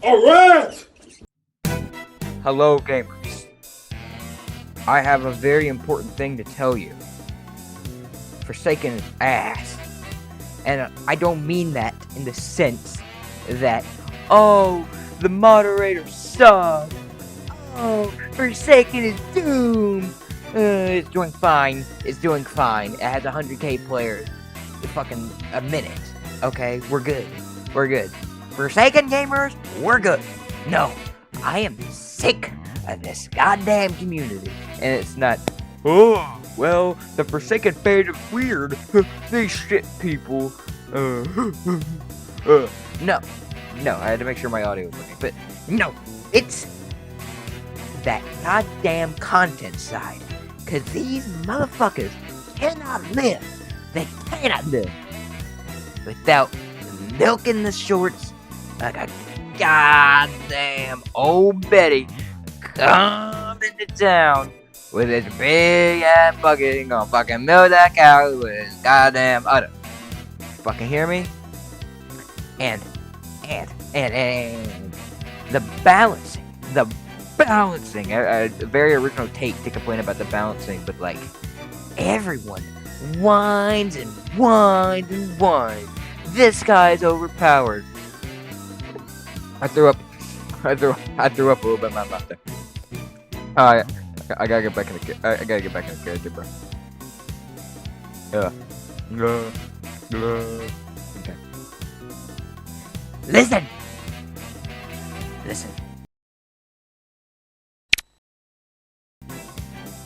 Alright! Hello, gamers. I have a very important thing to tell you. Forsaken is ass. And I don't mean that in the sense that, oh, the moderator sucks. Oh, Forsaken is doomed. It's doing fine. It's doing fine. It has 100k players. Fucking a minute. Okay, we're good. We're good. Forsaken gamers, we're good. No, I am sick of this goddamn community. And it's not, oh, well, the Forsaken fans are weird. They shit people. No, I had to make sure my audio was working. But no, it's that goddamn content side. Cause these motherfuckers cannot live. They cannot live without milking the shorts like a goddamn old Betty coming to town with his big ass bucket and gonna fucking milk that cow with his goddamn udder. Fucking hear me? And the balancing, a very original take to complain about the balancing, but like, everyone whines and whines and whines. This guy's overpowered. I threw up a little bit in my mouth there. Alright, I gotta get back in the character, bro. Okay. Listen.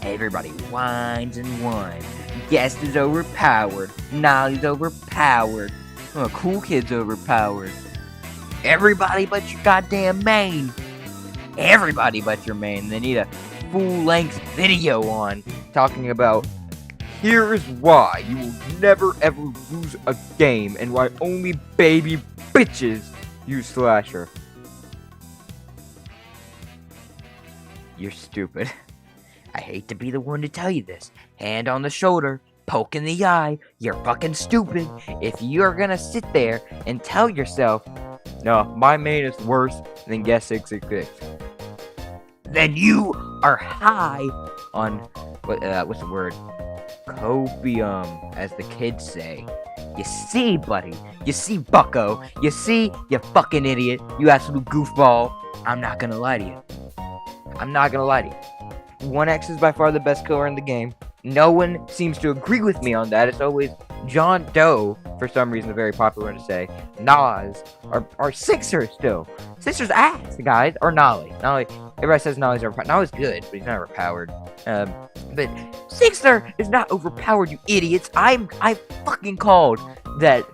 Everybody whines and whines. Guest is overpowered. Nolly's overpowered. Cool Kid's overpowered. Everybody but your goddamn main. Everybody but your main. They need a full-length video on talking about here is why you will never ever lose a game and why only baby bitches use slasher. You're stupid. I hate to be the one to tell you this. Hand on the shoulder, poke in the eye, you're fucking stupid. If you're gonna sit there and tell yourself, no, my main is worse than Guest 666, then you are high on, what's the word? Copium, as the kids say. You see, buddy. You see, bucko. You see, you fucking idiot. You absolute goofball. I'm not gonna lie to you. 1X is by far the best killer in the game. No one seems to agree with me on that. It's always John Doe, for some reason, a very popular one to say. Nas, or Sixer still. Sixer's ass, guys. Or Nolly. Everybody says Nolly's overpowered. Nolly's good, but he's not overpowered. But Sixer is not overpowered, you idiots. I fucking called that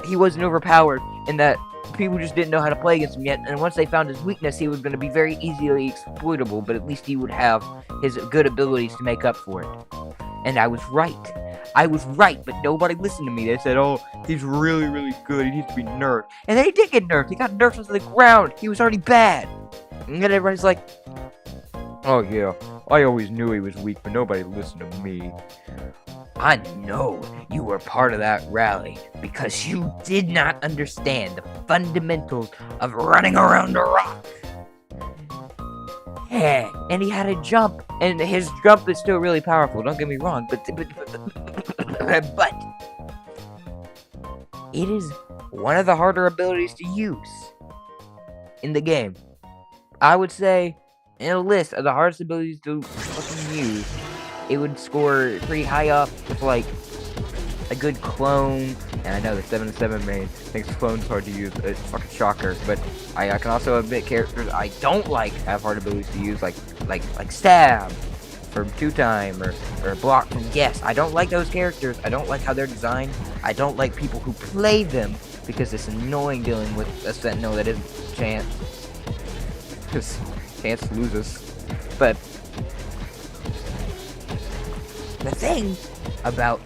he wasn't overpowered and that people just didn't know how to play against him yet, and once they found his weakness, he was going to be very easily exploitable, but at least he would have his good abilities to make up for it. And I was right, but nobody listened to me. They said, oh, he's really, really good, he needs to be nerfed. And then he did get nerfed. He got nerfed into the ground. He was already bad. And then everybody's like, oh yeah, I always knew he was weak, but nobody listened to me. I know you were part of that rally because you did not understand the fundamentals of running around a rock. Yeah, and he had a jump, and his jump is still really powerful, don't get me wrong, but it is one of the harder abilities to use in the game. I would say, in a list of the hardest abilities to fucking use, it would score pretty high up with, like, a good clone. And I know the 7-7 main thinks clone's hard to use. It's a fucking shocker. But I can also admit characters I don't like have hard abilities to use, like Stab from 2-Time or Block from Guess. I don't like those characters. I don't like how they're designed. I don't like people who play them because it's annoying dealing with a Sentinel that isn't Chance. Because Chance loses. But the thing about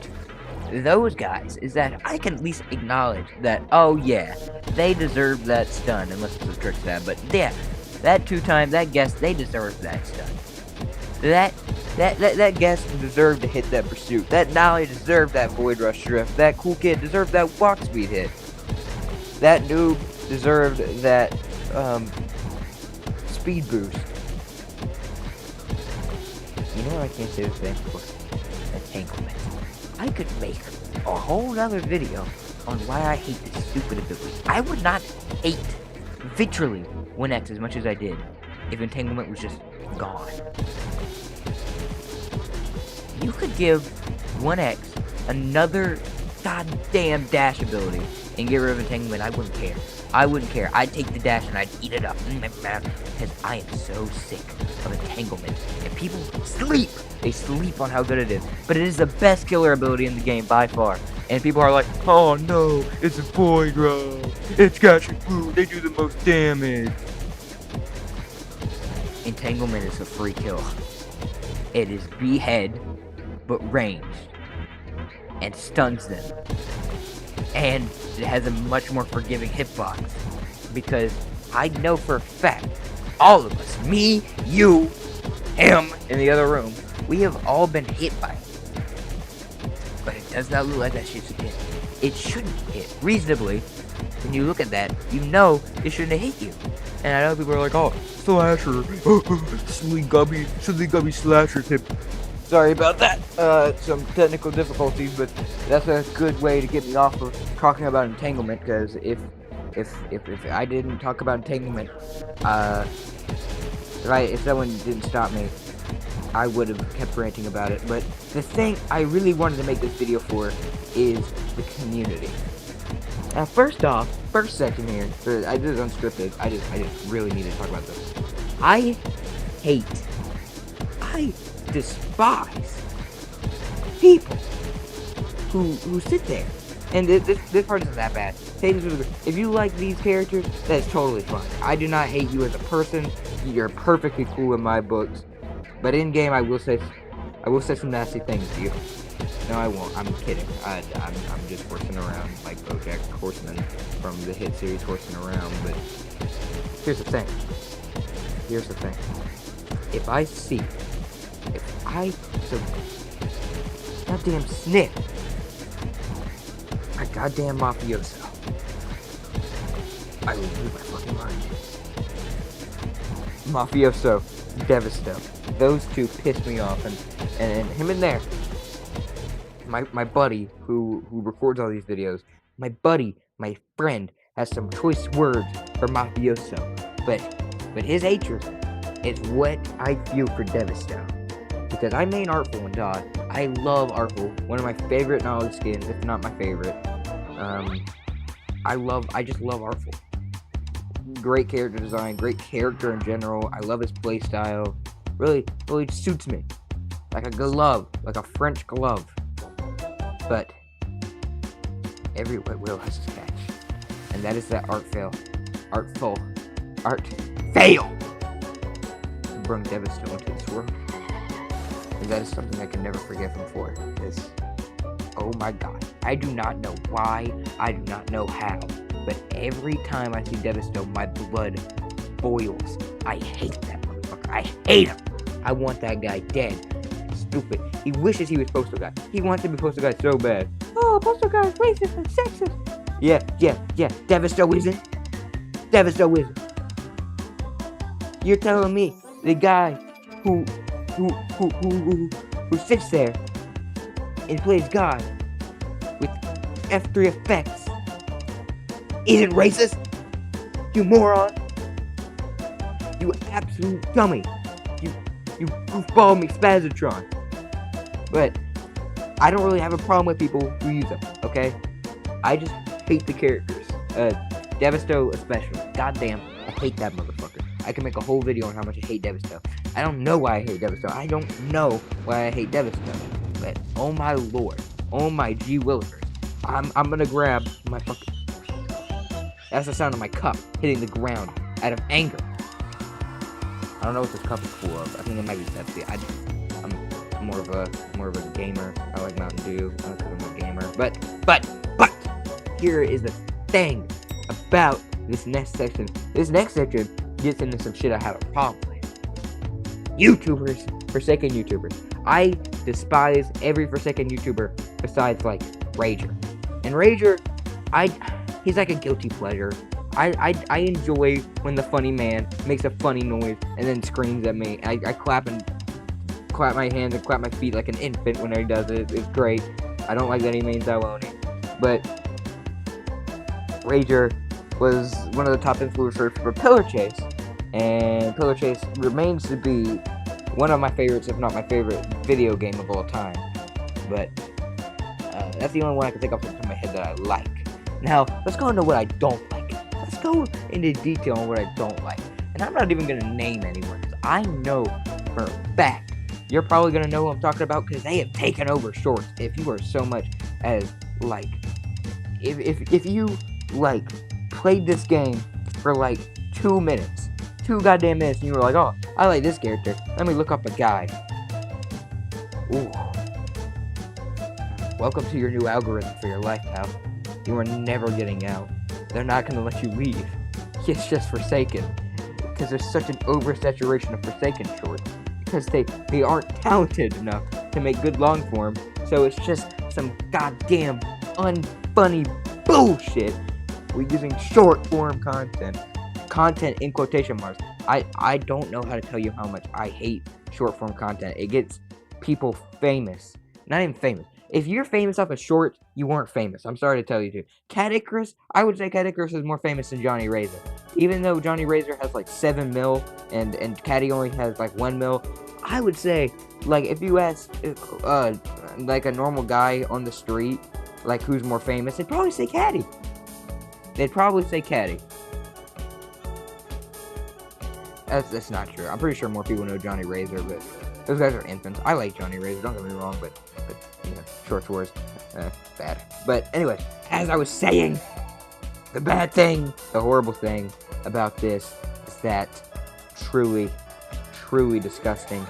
those guys is that I can at least acknowledge that, oh yeah, they deserve that stun, unless it's a trick stab, but yeah, that 2-Time, that Guess, they deserve that stun. That Guess deserved to hit that pursuit. That Nolly deserved that Void Rush drift. That Cool Kid deserved that walk speed hit. That noob deserved that speed boost. You know what I can't say the same for? Entanglement. I could make a whole other video on why I hate this stupid ability. I would not hate literally 1x as much as I did if entanglement was just gone. You could give 1x another goddamn dash ability and get rid of entanglement. I wouldn't care. I wouldn't care. I'd take the dash and I'd eat it up. Because I am so sick of entanglement. And people sleep. They sleep on how good it is. But it is the best killer ability in the game by far. And people are like, oh no, it's a void row. It's catching food. They do the most damage. Entanglement is a free kill. It is behead, but ranged. And stuns them. And it has a much more forgiving hitbox. Because I know for a fact, all of us, me, you, him, in the other room, we have all been hit by it. But it does not look like that shit should hit. It shouldn't hit. Reasonably, when you look at that, you know it shouldn't have hit you. And I know people are like, oh, slasher, silly gubby slasher tip. Sorry about that. Some technical difficulties, but that's a good way to get me off of talking about entanglement. Because if I didn't talk about entanglement, if someone didn't stop me, I would have kept ranting about it. But the thing I really wanted to make this video for is the community. Now, first section here. I did it unscripted. I just really need to talk about this. I despise people who sit there, and this part isn't that bad. If you like these characters, that's totally fine. I do not hate you as a person. You're perfectly cool in my books. But in game, I will say some nasty things to you. No, I won't. I'm kidding. I'm just horsing around like BoJack Horseman from the hit series Horsing Around. But here's the thing. If I goddamn sniff a goddamn mafioso, I will lose my fucking mind. Mafioso, Devasto. Those two pissed me off, and him in there. My buddy who records all these videos, my friend, has some choice words for mafioso, but his hatred is what I feel for Devasto. Because I main Artful and Dot. I love Artful, one of my favorite knowledge skins, if not my favorite. I just love Artful. Great character design, great character in general. I love his playstyle. Really suits me. Like a glove, like a French glove. But every wet will has its catch. And that is that art fail. Art fail. To bring Devasto into this world. And that is something I can never forgive him for. Because, oh my god. I do not know why. I do not know how. But every time I see Devasto, my blood boils. I hate that motherfucker. I hate him. I want that guy dead. Stupid. He wishes he was Postal Guy. He wants to be Postal Guy so bad. Oh, Postal Guy is racist and sexist. Yeah. Devasto isn't. You're telling me the guy who sits there and plays God with F3 effects isn't racist? You moron. You absolute dummy. You goofball McSpazatron. But I don't really have a problem with people who use them, okay? I just hate the characters. Devasto especially. Goddamn, I hate that motherfucker. I can make a whole video on how much I hate Devasto. I don't know why I hate Devasto. I don't know why I hate Devasto. But oh my lord. Oh my G Willikers. I'm gonna grab my fucking... That's the sound of my cup hitting the ground out of anger. I don't know what this cup is full of. I think it might be Pepsi. I'm more of a gamer. I like Mountain Dew. I don't think I'm a gamer. But here is the thing about this next section. This next section gets into some shit I have a problem with. YouTubers, Forsaken YouTubers. I despise every Forsaken YouTuber besides like Rager. And Rager, he's like a guilty pleasure. I enjoy when the funny man makes a funny noise and then screams at me. I clap my hands and clap my feet like an infant when he does it. It's great. I don't like that he means I won't. But Rager was one of the top influencers for Pillar Chase, and Pillar Chase remains to be one of my favorites, if not my favorite, video game of all time. But that's the only one I can think of off the top of my head that I like. Now, let's go into what I don't like. Let's go into detail on what I don't like. And I'm not even going to name anyone, because I know for a fact you're probably going to know who I'm talking about, because they have taken over shorts. If you are so much as, like, if you, like, played this game for, like, 2 minutes, 2 goddamn minutes, and you were like, oh, I like this character, let me look up a guide. Ooh. Welcome to your new algorithm for your life, pal. You are never getting out. They're not going to let you leave. It's just Forsaken. Because there's such an oversaturation of Forsaken shorts. Because they aren't talented enough to make good long form. So it's just some goddamn unfunny bullshit. We're using short form content. Content in quotation marks. I don't know how to tell you how much I hate short form content. It gets people famous. Not even famous. If you're famous off of shorts, you weren't famous. I'm sorry to tell you to. Cat Icarus, I would say Cat Icarus is more famous than Johnny Razor. Even though Johnny Razor has like 7 mil and Catty only has like 1 mil, I would say, like, if you ask like a normal guy on the street, like, who's more famous, they'd probably say Catty. They'd probably say Catty. That's not true. I'm pretty sure more people know Johnny Razor, but those guys are infants. I like Johnny Razor, don't get me wrong, but you know, short wars, bad. But anyway, as I was saying, the bad thing, the horrible thing about this is that truly disgusting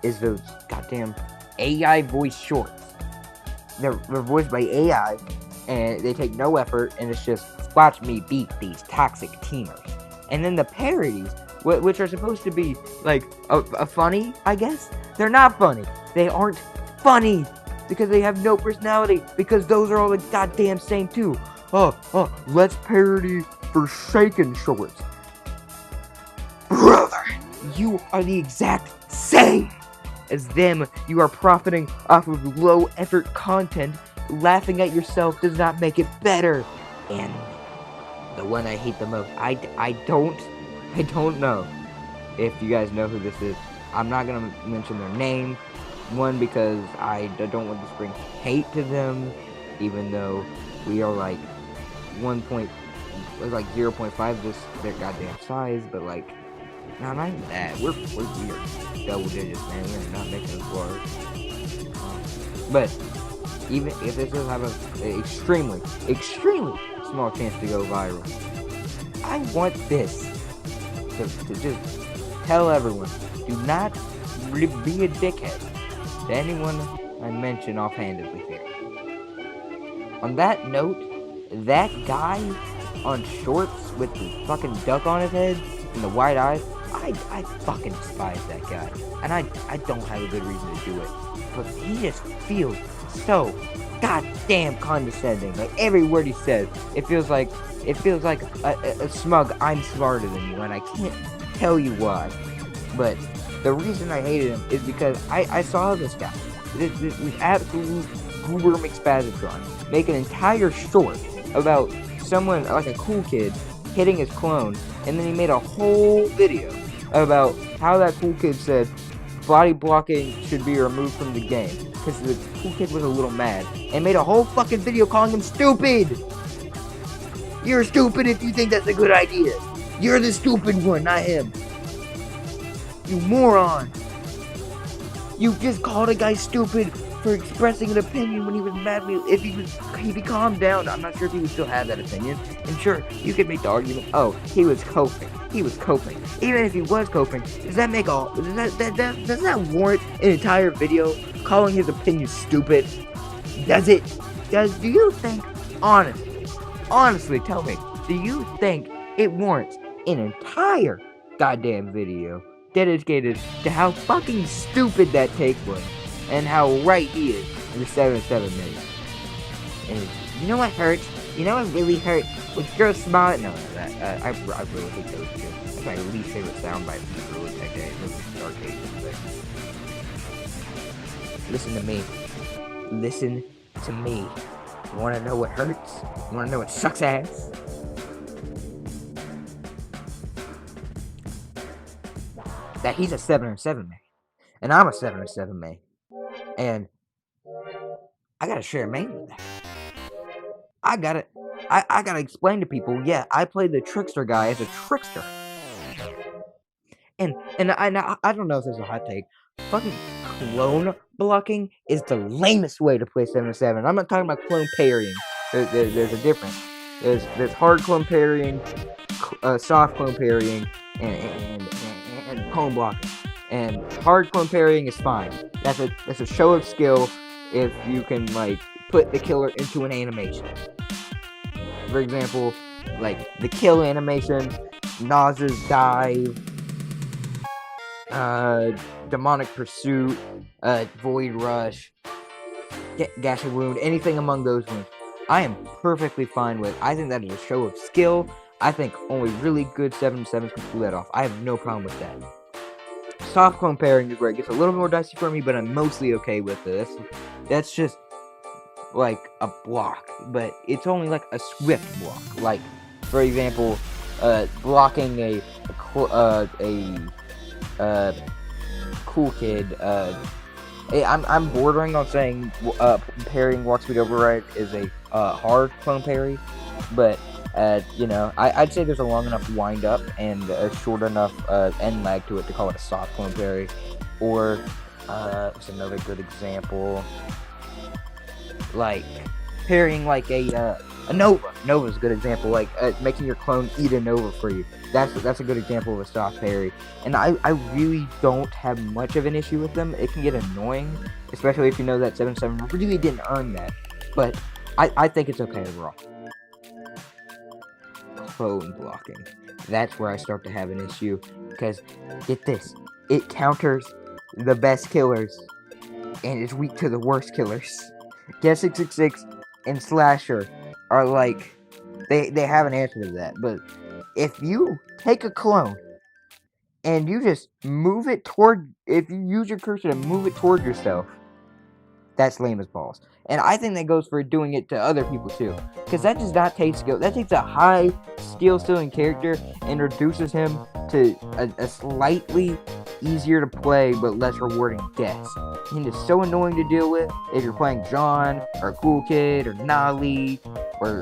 is those goddamn AI voice shorts. They're voiced by AI, and they take no effort, and it's just, watch me beat these toxic teamers. And then the parodies, which are supposed to be, like, a funny, I guess, they're not funny. They aren't funny, because they have no personality, because those are all the goddamn same too. Let's parody Forsaken shorts. Brother, you are the exact same as them. You are profiting off of low effort content. Laughing at yourself does not make it better. And the one I hate the most, I don't know if you guys know who this is. I'm not gonna mention their name. One, because I don't want to bring hate to them, even though we are like 0.5 just their goddamn size, but like, nah, not even that. We're double digits, man. We're not making it far. But even if this does have an extremely small chance to go viral, I want this to just tell everyone, do not be a dickhead to anyone I mention offhandedly here. On that note, that guy on shorts with the fucking duck on his head and the white eyes, I fucking despise that guy. And I don't have a good reason to do it. But he just feels so goddamn condescending. Like, every word he says, it feels like a smug, I'm smarter than you, and I can't tell you why. But the reason I hated him is because I saw this guy, this absolute goober McSpazzatron, make an entire short about someone, like a cool kid, hitting his clone, and then he made a whole video about how that cool kid said body blocking should be removed from the game, because the cool kid was a little mad, and made a whole fucking video calling him stupid! You're stupid if you think that's a good idea! You're the stupid one, not him! You moron! You just called a guy stupid for expressing an opinion when he was mad. If he calmed down, I'm not sure if he would still have that opinion. And sure, you could make the argument, oh, he was coping. Even if he was coping, does that warrant an entire video calling his opinion stupid? Do you think, honestly, tell me, do you think it warrants an entire goddamn video dedicated to how fucking stupid that take was, and how right he is in the 7-7 minutes? And you know what hurts? You know what really hurt? When girls smile. No, I really hate those two. That's my least favorite soundbite from the early decade. The arcade thing. Listen to me. Listen to me. You wanna know what hurts? You wanna know what sucks ass? That he's a 707 man. And I'm a 707 man. And I gotta share a main with that. I gotta explain to people, yeah, I play the trickster guy as a trickster. And I don't know if this is a hot take. Fucking clone blocking is the lamest way to play 707. I'm not talking about clone parrying. There's a difference. There's hard clone parrying, soft clone parrying, and clone blocking. And hard clone parrying is fine. That's a show of skill if you can like put the killer into an animation. For example, like the kill animation, Naz's dive, demonic pursuit, void rush, gashing wound, anything among those ones, I am perfectly fine with. I think that is a show of skill. I think only really good 7-7s can pull that off. I have no problem with that. Soft clone pairing is where it gets a little more dicey for me, but I'm mostly okay with it. That's just like a block, but it's only like a swift block. Like, for example, blocking a cool kid. I'm bordering on saying parrying walk speed override is a hard clone parry, but you know, I'd say there's a long enough wind up and a short enough end lag to it to call it a soft clone parry. Or what's another good example? Like parrying like a Nova. Nova's a good example. Like making your clone eat a Nova for you. That's a good example of a soft parry. And I really don't have much of an issue with them. It can get annoying, especially if you know that 7-7 really didn't earn that. But I think it's okay overall. Clone blocking. That's where I start to have an issue. Because, get this, it counters the best killers and is weak to the worst killers. Guess 666 and Slasher are like, they have an answer to that. But if you take a clone and you just move it toward, if you use your cursor to move it toward yourself, that's lame as balls. And I think that goes for doing it to other people too. Because that does not take skill. That takes a high skill stealing character and reduces him to a slightly easier to play but less rewarding guess. And it's so annoying to deal with if you're playing John or Cool Kid or Nali or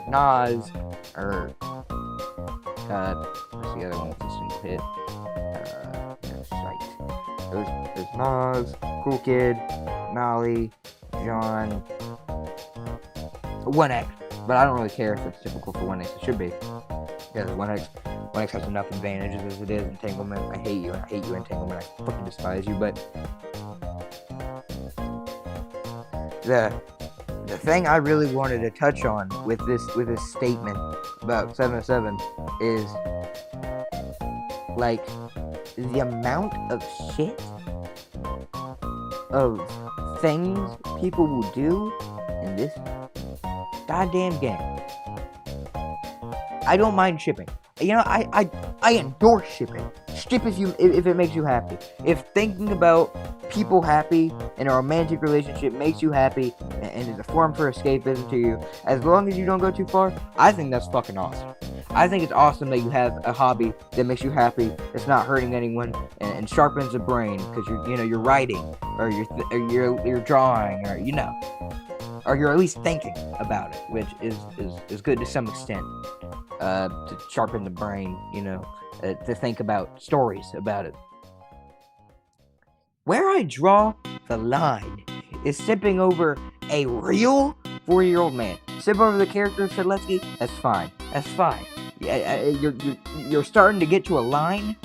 Nas or what's the other one with the single hit? There's Nas, Cool Kid, Nolly, John, 1X, but I don't really care if it's typical for 1X. It should be, because 1X has enough advantages as it is. Entanglement, I hate you Entanglement, I fucking despise you. But the thing I really wanted to touch on with this statement about 707 is like the amount of shit of things people will do in this goddamn game. I don't mind shipping. You know, I endorse shipping. Ship if it makes you happy. If thinking about people happy in a romantic relationship makes you happy and is a form for escapism to you, as long as you don't go too far, I think that's fucking awesome. I think it's awesome that you have a hobby that makes you happy, that's not hurting anyone, and sharpens the brain because you're writing or you're drawing or or you're at least thinking about it, which is good to some extent. To sharpen the brain, to think about stories about it. Where I draw the line is sipping over a real 4-year-old man. Sip over the character of Sedletsky, that's fine. Yeah, you're starting to get to a line,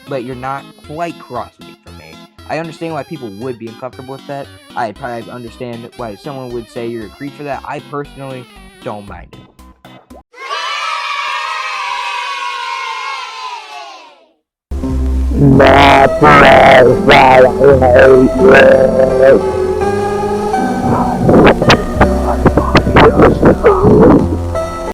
but you're not quite crossing it for me. I understand why people would be uncomfortable with that. I probably understand why someone would say you're a creep for that. I personally don't mind it. My pride, I hate you.